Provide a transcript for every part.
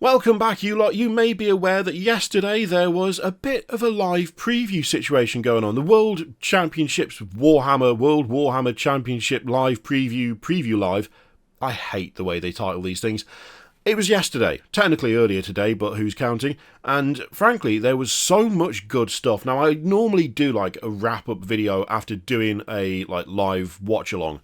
Welcome back, you lot. You may be aware that yesterday there was a bit of a live preview situation going on. The World Championships Warhammer, World Warhammer Championship Live Preview Live. I hate the way they title these things. It was yesterday, technically earlier today, but who's counting? And frankly, there was so much good stuff. Now, I normally do like a wrap-up video after doing a live watch-along,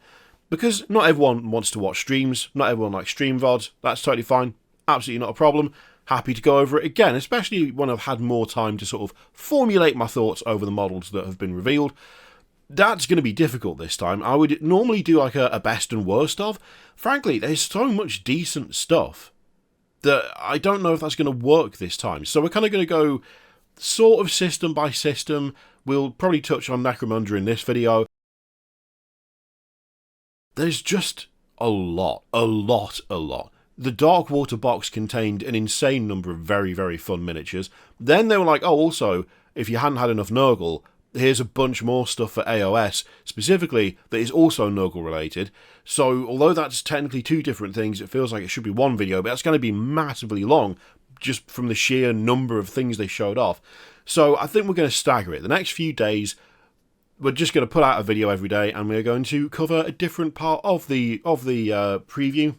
because not everyone wants to watch streams, not everyone likes stream VODs. That's totally fine. Absolutely not a problem. Happy to go over it again, especially when I've had more time to sort of formulate my thoughts over the models that have been revealed. That's going to be difficult this time. I would normally do like a best and worst of. Frankly, there's so much decent stuff that I don't know if that's going to work this time. So we're kind of going to go sort of system by system. We'll probably touch on Necromunda in this video. There's just a lot. The Dark Water box contained an insane number of very, very fun miniatures. Then they were like, oh, also, if you hadn't had enough Nurgle, here's a bunch more stuff for AOS, specifically, that is also Nurgle related. So, although that's technically two different things, it feels like it should be one video, but that's going to be massively long, just from the sheer number of things they showed off. So, I think we're going to stagger it. The next few days, we're just going to put out a video every day, and we're going to cover a different part of the preview,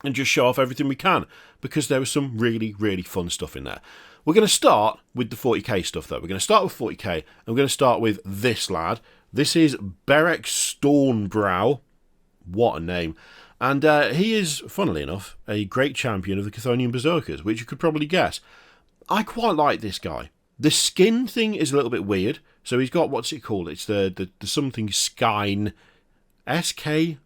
and just show off everything we can, because there was some really, really fun stuff in there. We're going to start with the 40k stuff, though. We're going to start with 40k, and we're going to start with this lad. This is Berek Stormbrow. What a name. And he is, funnily enough, a great champion of the Chthonian Berserkers, which you could probably guess. I quite like this guy. The skin thing is a little bit weird. So he's got, what's it called? It's the something Skyn. S-K-E-I-N.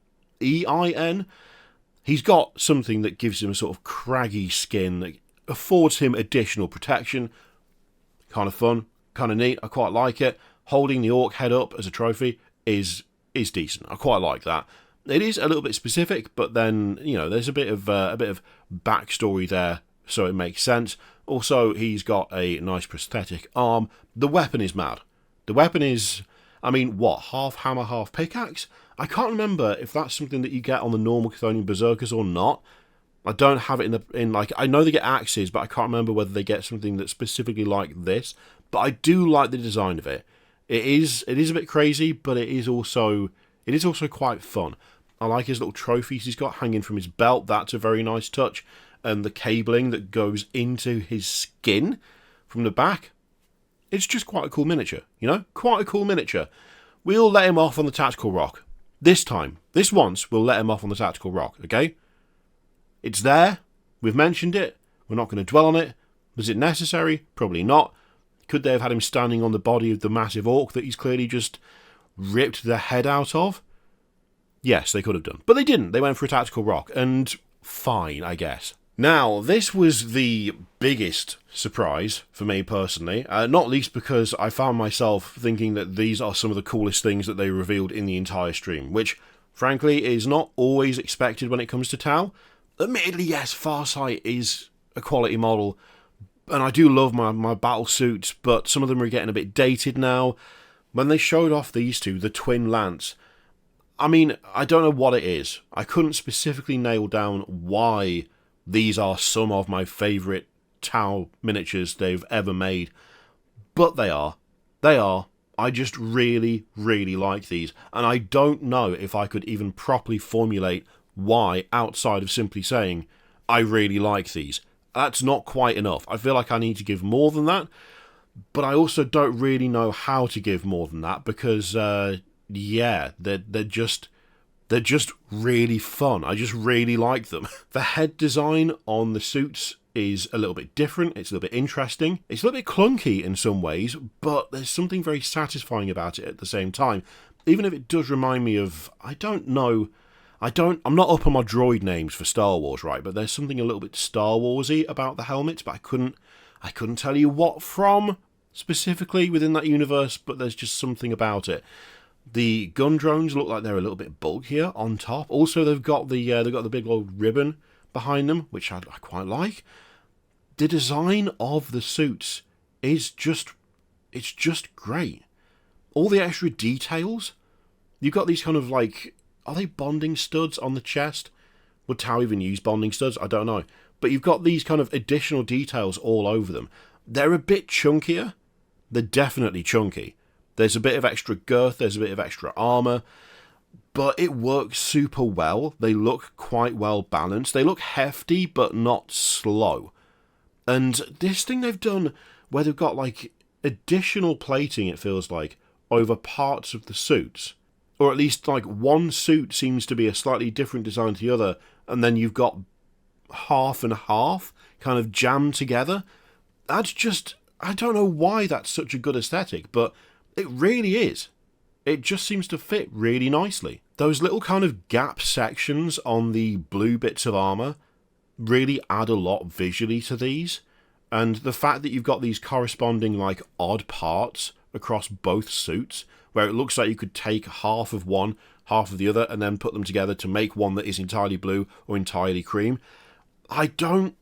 He's got something that gives him a sort of craggy skin that affords him additional protection. Kind of fun, kind of neat. I quite like it. Holding the orc head up as a trophy is decent. I quite like that. It is a little bit specific, but then, you know, there's a bit of backstory there, so it makes sense. Also, he's got a nice prosthetic arm. The weapon is mad. The weapon is, I mean, what, half hammer, half pickaxe? I can't remember if that's something that you get on the normal Chthonian Berserkers or not. I don't have it I know they get axes, but I can't remember whether they get something that's specifically like this. But I do like the design of it. It is a bit crazy, but it is also quite fun. I like his little trophies he's got hanging from his belt. That's a very nice touch. And the cabling that goes into his skin from the back. It's just quite a cool miniature, you know? Quite a cool miniature. We'll let him off on the Tactical Rock. This once, we'll let him off on the Tactical Rock, okay? It's there. We've mentioned it. We're not going to dwell on it. Was it necessary? Probably not. Could they have had him standing on the body of the massive orc that he's clearly just ripped the head out of? Yes, they could have done. But they didn't. They went for a Tactical Rock. And fine, I guess. Now, this was the biggest surprise for me personally, not least because I found myself thinking that these are some of the coolest things that they revealed in the entire stream, which, frankly, is not always expected when it comes to Tau. Admittedly, yes, Farsight is a quality model, and I do love my battle suits, but some of them are getting a bit dated now. When they showed off these two, the Twin Lance, I mean, I don't know what it is. I couldn't specifically nail down why these are some of my favourite Tau miniatures they've ever made. But they are. They are. I just really, really like these. And I don't know if I could even properly formulate why outside of simply saying, I really like these. That's not quite enough. I feel like I need to give more than that. But I also don't really know how to give more than that because, yeah, they're just really fun. I just really like them. The head design on the suits is a little bit different. It's a little bit interesting. It's a little bit clunky in some ways, but there's something very satisfying about it at the same time. Even if it does remind me of, I don't know, I'm not up on my droid names for Star Wars, right? But there's something a little bit Star Warsy about the helmets, but I couldn't tell you what from specifically within that universe, but there's just something about it. The gun drones look like they're a little bit bulkier on top. Also, they've got the big old ribbon behind them, which I quite like. The design of the suits is just great. All the extra details. You've got these kind of like, are they bonding studs on the chest? Would Tau even use bonding studs? I don't know. but you've got these kind of additional details all over them. They're a bit chunkier. They're definitely chunky. There's a bit of extra girth, there's a bit of extra armour, but it works super well. They look quite well balanced. They look hefty, but not slow. And this thing they've done, where they've got like additional plating, it feels like, over parts of the suits, or at least like one suit seems to be a slightly different design to the other, and then you've got half and half kind of jammed together. That's just, I don't know why that's such a good aesthetic, but it really is. It just seems to fit really nicely. Those little kind of gap sections on the blue bits of armour really add a lot visually to these, and the fact that you've got these corresponding like odd parts across both suits, where it looks like you could take half of one, half of the other, and then put them together to make one that is entirely blue or entirely cream. I don't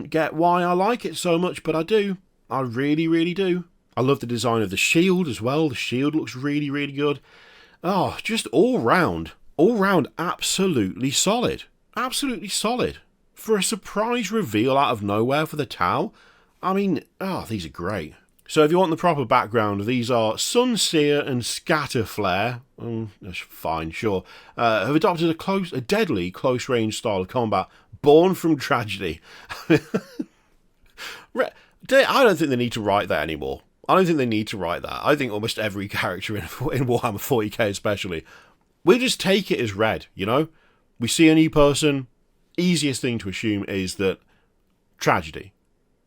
get why I like it so much, but I do. I really, really do. I love the design of the shield as well. The shield looks really, really good. Oh, just all round, absolutely solid. Absolutely solid. For a surprise reveal out of nowhere for the Tau, I mean, these are great. So if you want the proper background, these are Sunseer and Scatterflare, that's fine, sure, have adopted a deadly close-range style of combat born from tragedy. I don't think they need to write that anymore. I think almost every character in Warhammer 40k especially, we'll just take it as read, you know? We see a new person, easiest thing to assume is that tragedy.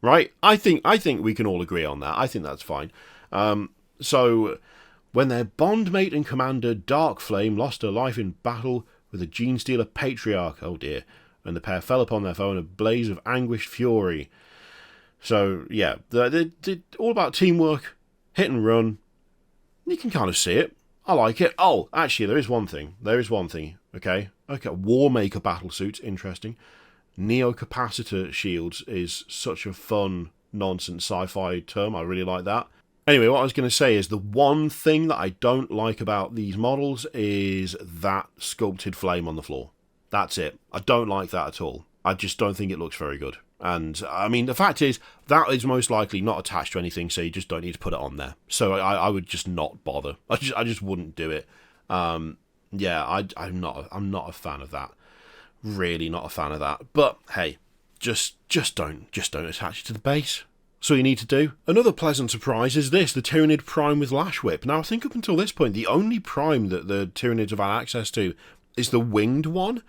Right? I think we can all agree on that. I think that's fine. So, when their bondmate and commander Darkflame lost her life in battle with a Genestealer Patriarch, oh dear, and the pair fell upon their foe in a blaze of anguished fury. So, yeah, they're all about teamwork, hit and run. You can kind of see it. I like it. Oh, actually, there is one thing, okay? Warmaker battlesuits, interesting. Neocapacitor shields is such a fun, nonsense sci-fi term. I really like that. Anyway, what I was going to say is the one thing that I don't like about these models is that sculpted flame on the floor. That's it. I don't like that at all. I just don't think it looks very good. And, I mean, the fact is, that is most likely not attached to anything, so you just don't need to put it on there. So I would just not bother. I just wouldn't do it. Yeah, I'm not a fan of that. Really not a fan of that. But hey, just don't attach it to the base. That's all you need to do. Another pleasant surprise is this, the Tyranid Prime with Lash Whip. Now I think up until this point, the only Prime that the Tyranids have had access to is the winged one.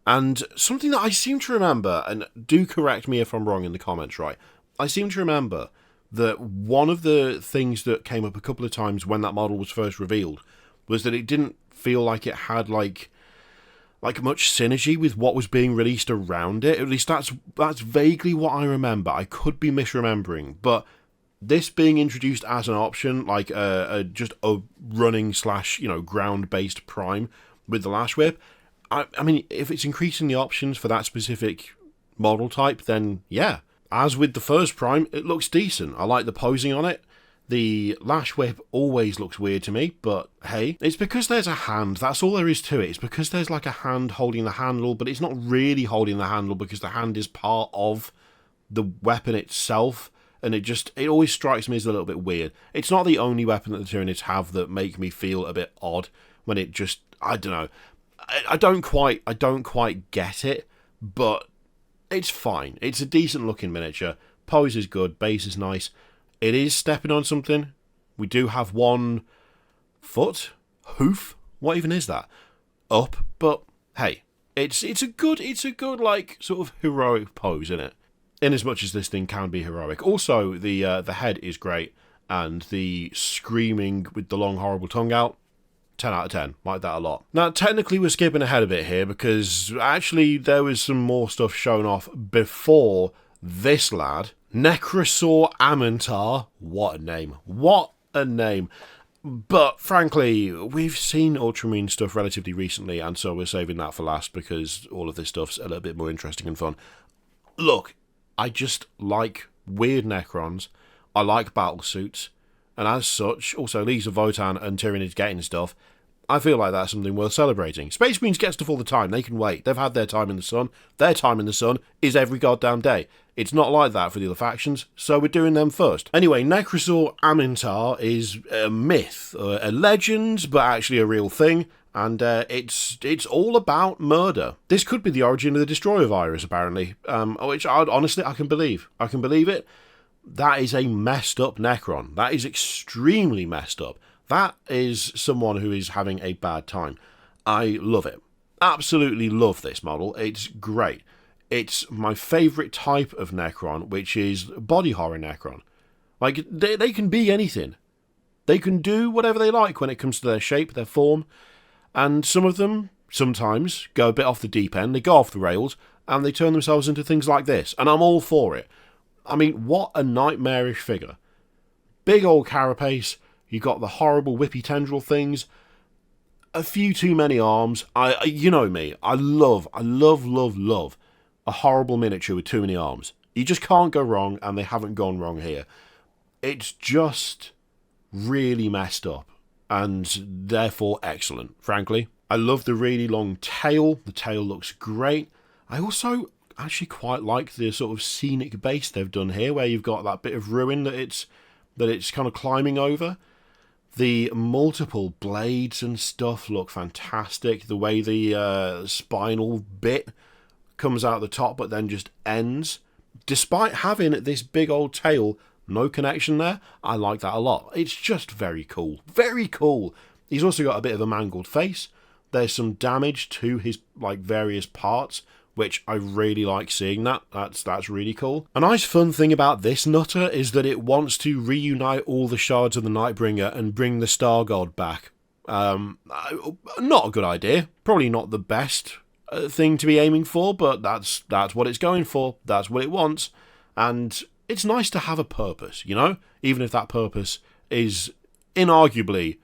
And something that I seem to remember, and do correct me if I'm wrong in the comments, right? I seem to remember that one of the things that came up a couple of times when that model was first revealed was that it didn't feel like it had like much synergy with what was being released around it. At least that's vaguely what I remember. I could be misremembering, but this being introduced as an option, like just a running / ground-based Prime with the Lash Whip, I mean, if it's increasing the options for that specific model type, then yeah. As with the first Prime, it looks decent. I like the posing on it. The Lash Whip always looks weird to me, but hey, it's because there's a hand. That's all there is to it. It's because there's like a hand holding the handle, but it's not really holding the handle because the hand is part of the weapon itself, and it always strikes me as a little bit weird. It's not the only weapon that the Tyranids have that make me feel a bit odd when it just, I don't know. I don't quite get it, but it's fine. It's a decent looking miniature. Pose is good, base is nice. It is stepping on something. We do have one hoof. What even is that? Up, but hey, it's a good like sort of heroic pose, isn't it? In as much as this thing can be heroic. Also, the head is great, and the screaming with the long horrible tongue out. 10 out of 10. Like that a lot. Now, technically, we're skipping ahead a bit here because actually there was some more stuff shown off before this lad. Necrosaur Amintar. What a name. What a name. But frankly, we've seen Ultramarine stuff relatively recently, and so we're saving that for last because all of this stuff's a little bit more interesting and fun. Look, I just like weird Necrons. I like battlesuits. And as such, also Leagues of Votann and Tyranids getting stuff, I feel like that's something worth celebrating. Space Marines get stuff all the time. They can wait. They've had their time in the sun. Their time in the sun is every goddamn day. It's not like that for the other factions, so we're doing them first. Anyway, Necrosaur Amintar is a myth, a legend, but actually a real thing, and it's all about murder. This could be the origin of the Destroyer virus, apparently, which honestly I can believe. I can believe it. That is a messed up Necron. That is extremely messed up. That is someone who is having a bad time. I love it. Absolutely love this model. It's great. It's my favourite type of Necron, which is body horror Necron. Like, they can be anything. They can do whatever they like when it comes to their shape, their form, and some of them, sometimes, go a bit off the deep end, they go off the rails, and they turn themselves into things like this, and I'm all for it. I mean, what a nightmarish figure. Big old carapace, you got the horrible whippy tendril things, a few too many arms. You know me, I love a horrible miniature with too many arms. You just can't go wrong, and they haven't gone wrong here. It's just really messed up, and therefore excellent, frankly. I love the really long tail. The tail looks great. I also actually quite like the sort of scenic base they've done here, where you've got that bit of ruin that it's kind of climbing over. The multiple blades and stuff look fantastic. The way the spinal bit comes out the top but then just ends. Despite having this big old tail, no connection there, I like that a lot. It's just very cool. Very cool. He's also got a bit of a mangled face. There's some damage to his various parts, which I really like seeing that. That's really cool. A nice fun thing about this nutter is that it wants to reunite all the shards of the Nightbringer and bring the Star God back. Not a good idea. Probably not the best thing to be aiming for, but that's what it's going for. That's what it wants. And it's nice to have a purpose, you know? Even if that purpose is inarguably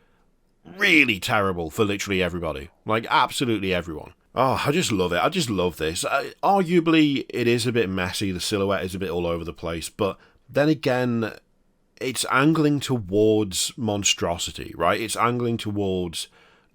really terrible for literally everybody. Like, absolutely everyone. Oh, I just love it. I just love this. Arguably, it is a bit messy. The silhouette is a bit all over the place. But then again, it's angling towards monstrosity, right? It's angling towards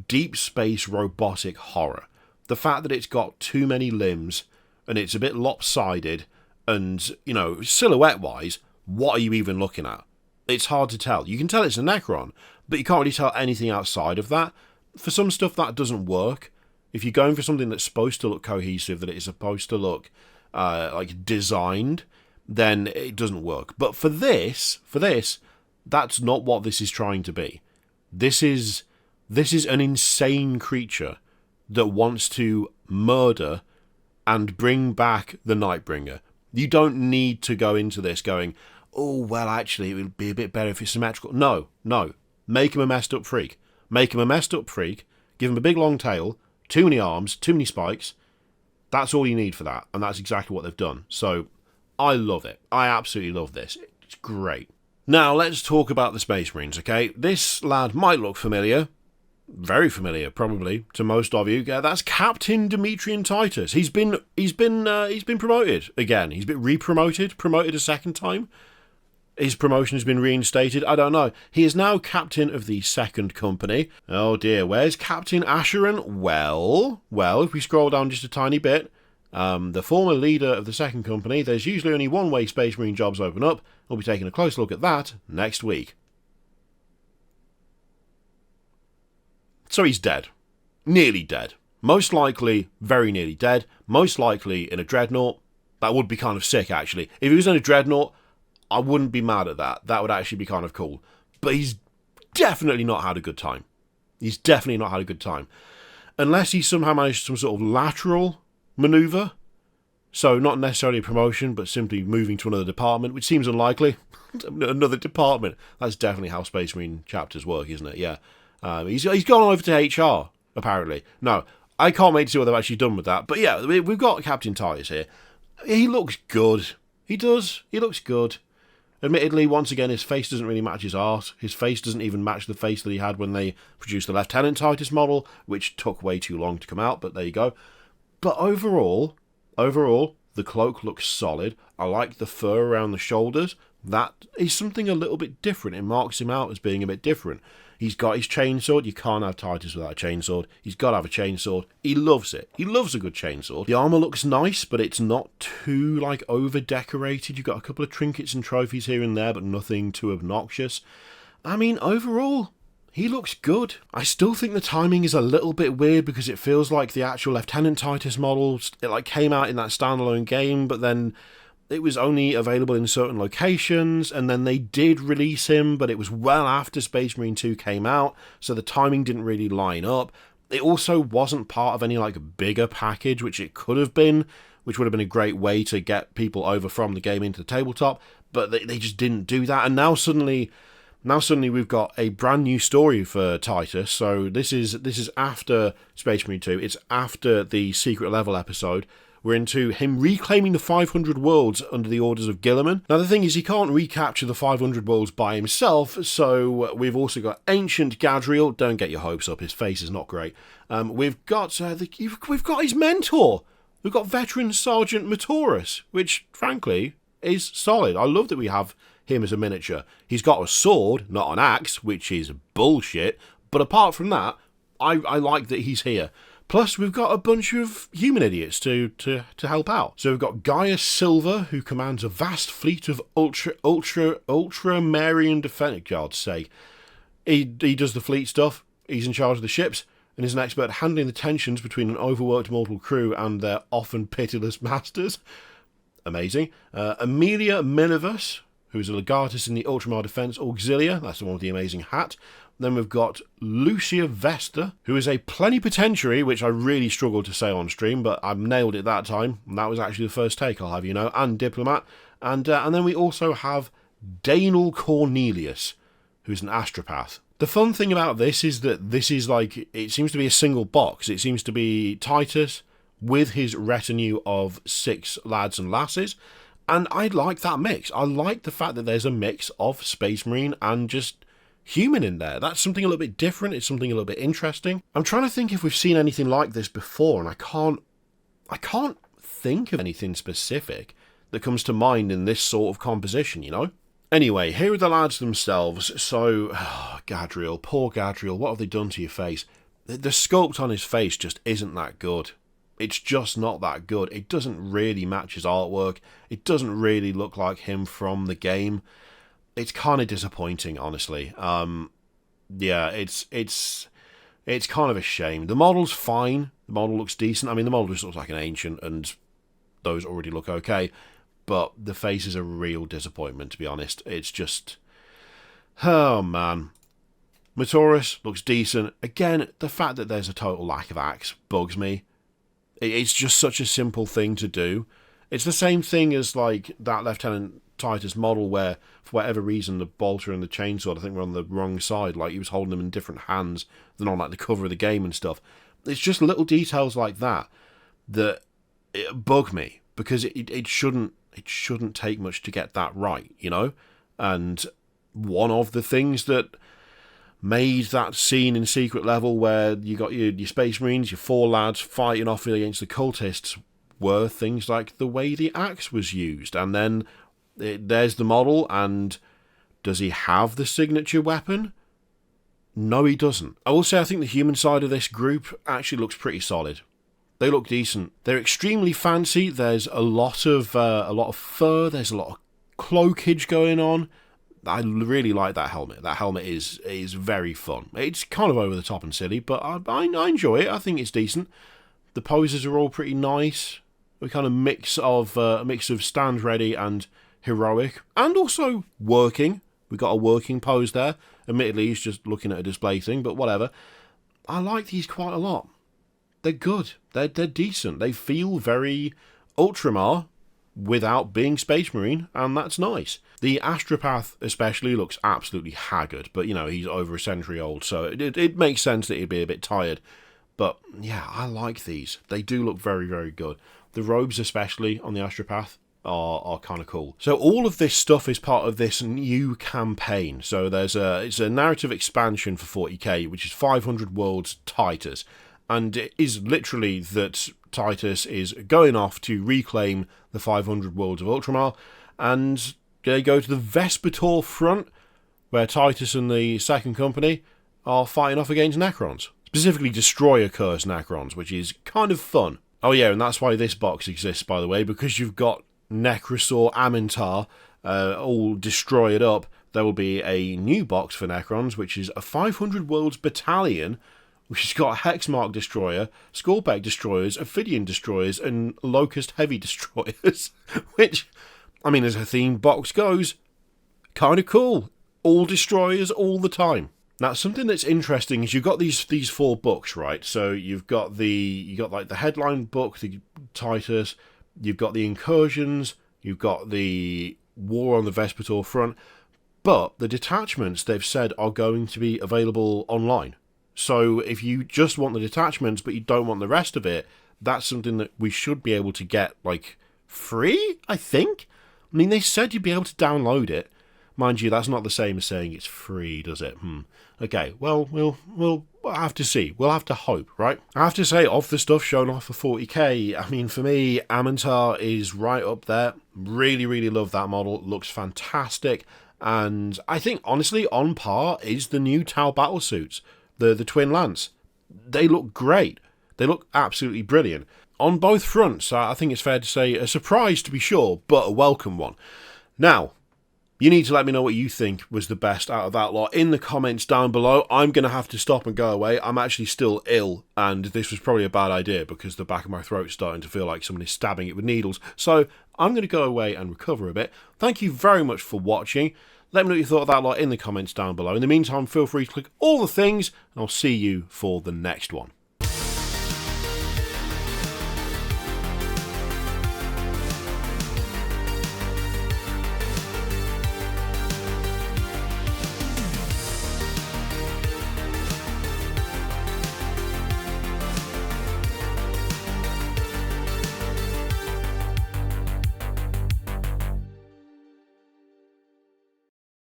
deep space robotic horror. The fact that it's got too many limbs and it's a bit lopsided and, you know, silhouette-wise, what are you even looking at? It's hard to tell. You can tell it's a Necron, but you can't really tell anything outside of that. For some stuff, that doesn't work. If you're going for something that's supposed to look cohesive, that it is supposed to look designed, then it doesn't work. But for this, that's not what this is trying to be. This is an insane creature that wants to murder and bring back the Nightbringer. You don't need to go into this going, oh, well, actually, it would be a bit better if it's symmetrical. No. Make him a messed up freak. Make him a messed up freak, give him a big long tail, too many arms, too many spikes. That's all you need for that, and that's exactly what they've done. So, I love it. I absolutely love this. It's great. Now, let's talk about the Space Marines, okay? This lad might look familiar. Very familiar, probably, to most of you. That's Captain Titan Titus. He's been promoted again. He's been promoted a second time. His promotion has been reinstated. I don't know. He is now captain of the second company. Oh dear, where's Captain Asheron? Well, if we scroll down just a tiny bit, the former leader of the second company, there's usually only one-way Space Marine jobs open up. We'll be taking a close look at that next week. So he's dead. Nearly dead. Most likely, very nearly dead. Most likely in a dreadnought. That would be kind of sick, actually. If he was in a dreadnought, I wouldn't be mad at that. That would actually be kind of cool. But he's definitely not had a good time. He's definitely not had a good time. Unless he somehow managed some sort of lateral maneuver. So not necessarily a promotion, but simply moving to another department, which seems unlikely. Another department. That's definitely how Space Marine chapters work, isn't it? Yeah. He's gone over to HR, apparently. No, I can't wait to see what they've actually done with that. But yeah, we've got Captain Titus here. He looks good. He does. He looks good. Admittedly, once again, his face doesn't really match his art. His face doesn't even match the face that he had when they produced the Lieutenant Titus model, which took way too long to come out, but there you go. But overall, the cloak looks solid. I like the fur around the shoulders. That is something a little bit different. It marks him out as being a bit different. He's got his chainsword. You can't have Titus without a chainsword. He's got to have a chainsword. He loves it. He loves a good chainsword. The armour looks nice, but it's not too, like, over-decorated. You've got a couple of trinkets and trophies here and there, but nothing too obnoxious. I mean, overall, he looks good. I still think the timing is a little bit weird because it feels like the actual Lieutenant Titus model, it, like, came out in that standalone game, but then it was only available in certain locations, and then they did release him, but it was well after Space Marine 2 came out, so the timing didn't really line up. It also wasn't part of any, like, bigger package, which it could have been, which would have been a great way to get people over from the game into the tabletop, but they just didn't do that, and now suddenly we've got a brand new story for Titus. So this is after Space Marine 2, it's after the Secret Level episode. We're into him reclaiming the 500 worlds under the orders of Guilliman. Now, the thing is, he can't recapture the 500 worlds by himself, so we've also got Ancient Gadriel. Don't get your hopes up, his face is not great. We've got we've got his mentor. We've got Veteran Sergeant Metaurus, which, frankly, is solid. I love that we have him as a miniature. He's got a sword, not an axe, which is bullshit, but apart from that, I like that he's here. Plus, we've got a bunch of human idiots to help out. So we've got Gaius Silver, who commands a vast fleet of ultramarian defense. God's sake. He does the fleet stuff. He's in charge of the ships, and is an expert at handling the tensions between an overworked mortal crew and their often pitiless masters. Amazing. Amelia Minivus, who's a legatus in the Ultramar Defense Auxilia. That's the one with the amazing hat. Then we've got Lucia Vesta, who is a plenipotentiary, which I really struggled to say on stream, but I nailed it that time. And that was actually the first take, I'll have you know, and diplomat. And then we also have Danel Cornelius, who's an astropath. The fun thing about this is that this is like, it seems to be a single box. It seems to be Titus with his retinue of 6 lads and lasses. And I like that mix. I like the fact that there's a mix of Space Marine and just human in there. That's something a little bit different. It's something a little bit interesting. I'm trying to think if we've seen anything like this before, and I can't think of anything specific that comes to mind in this sort of composition, you know? Anyway, here are the lads themselves. So, Gadriel, poor Gadriel, what have they done to your face? The sculpt on his face just isn't that good. It's just not that good. It doesn't really match his artwork. It doesn't really look like him from the game. It's kind of disappointing, honestly. Yeah, it's kind of a shame. The model's fine. The model looks decent. I mean, the model just looks like an ancient, and those already look okay. But the face is a real disappointment, to be honest. It's just... oh, man. Metaurus looks decent. Again, the fact that there's a total lack of axe bugs me. It's just such a simple thing to do. It's the same thing as, like, that Lieutenant Titus model where, for whatever reason, the bolter and the chainsaw, I think, were on the wrong side. Like, he was holding them in different hands than on, like, the cover of the game and stuff. It's just little details like that that bug me, because it shouldn't take much to get that right, you know? And one of the things that made that scene in Secret Level where you got your Space Marines, your 4 lads fighting off against the cultists, were things like the way the axe was used. And then there's the model, and does he have the signature weapon? No, he doesn't. I will say I think the human side of this group actually looks pretty solid. They look decent. They're extremely fancy. There's a lot of fur. There's a lot of cloakage going on. I really like that helmet. That helmet is very fun. It's kind of over the top and silly, but I enjoy it. I think it's decent. The poses are all pretty nice. A kind of mix of stand ready and heroic, and also working. We got a working pose there. Admittedly, he's just looking at a display thing, but whatever. I like these quite a lot. They're good. They're decent. They feel very Ultramar without being Space Marine, and that's nice. The Astropath especially looks absolutely haggard, but, you know, he's over a century old, so it makes sense that he'd be a bit tired. But, yeah, I like these. They do look very, very good. The robes, especially, on the Astropath, are kind of cool. So all of this stuff is part of this new campaign. So it's a narrative expansion for 40k, which is 500 Worlds Titus. And it is literally that Titus is going off to reclaim the 500 Worlds of Ultramar, and They go to the Vespertor front, where Titus and the Second Company are fighting off against Necrons. Specifically Destroyer Curse Necrons, which is kind of fun. Oh yeah, and that's why this box exists, by the way, because you've got Necrosaur Amintar all destroyed up. There will be a new box for Necrons, which is a 500 Worlds Battalion, which has got Hexmark Destroyer, Skullback Destroyers, Ophidian Destroyers, and Locust Heavy Destroyers, which, I mean, as a theme box goes, kind of cool. All Destroyers all the time. Now, something that's interesting is you've got these 4 books, right? So you've got like the headline book, the Titus, you've got the Incursions, you've got the War on the Vespertor front, but the detachments they've said are going to be available online. So if you just want the detachments but you don't want the rest of it, that's something that we should be able to get, like, free, I think? I mean, they said you'd be able to download it. Mind you, that's not the same as saying it's free, does it? Okay, well, we'll have to see. We'll have to hope, right? I have to say, of the stuff shown off for 40k, I mean, for me, Amintar is right up there. Really, really love that model. It looks fantastic. And I think, honestly, on par is the new Tau battlesuits, the Twin Lance. They look great. They look absolutely brilliant. On both fronts, I think it's fair to say a surprise to be sure, but a welcome one. Now, you need to let me know what you think was the best out of that lot in the comments down below. I'm going to have to stop and go away. I'm actually still ill, and this was probably a bad idea because the back of my throat's starting to feel like someone is stabbing it with needles. So I'm going to go away and recover a bit. Thank you very much for watching. Let me know what you thought of that lot in the comments down below. In the meantime, feel free to click all the things, and I'll see you for the next one.